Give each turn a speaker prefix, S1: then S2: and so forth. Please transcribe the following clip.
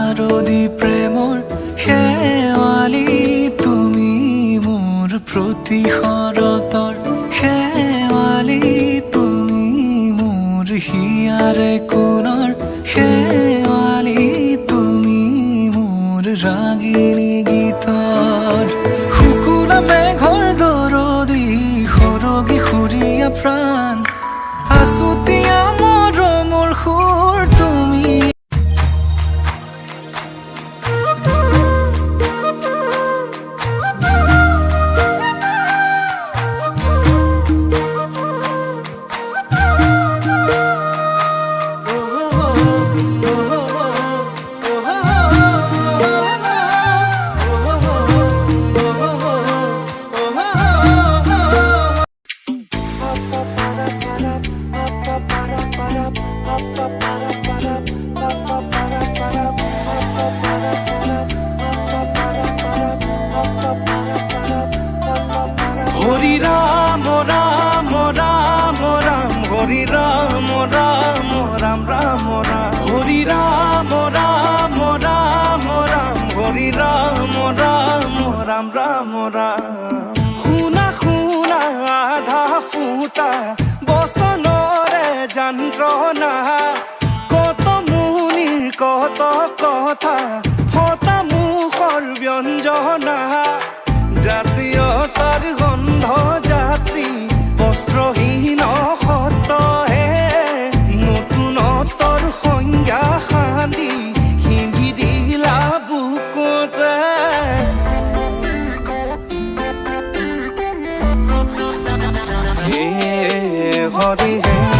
S1: শাৰদী প্ৰেমৰ শেৱালি তুমি মোৰ প্ৰতি শৰতৰ শেৱালি তুমি মোৰ হিয়াৰে কোণৰ শেৱালি তুমি মোৰ ৰাগিনী গীতৰ শুকুলা মেঘৰ দৰদি সৰগী সুৰীয়া প্ৰাণ আছুতীয়া মৰমৰ সুৰ তুমি
S2: হৰি ৰাম ৰাম ৰাম ৰাম হৰি ৰাম ৰাম ৰাম ৰাম ৰাম হৰি ৰাম ৰাম ৰাম ৰাম হৰি ৰাম ৰাম ৰাম ৰাম ৰাম শুনা শুনা আধা ফুটা বচনৰে যন্ত্ৰণা কত মুনিৰ কত কথা ফটা মুখৰ ব্যঞ্জনা জাতীয়তাৰ গন্ধ যাত্ৰী বস্ত্ৰহীন সতহে নতুনত্বৰ সংজ্ঞা সান্দি হিন্ধি দিলা বুকুতে হে হৰি হে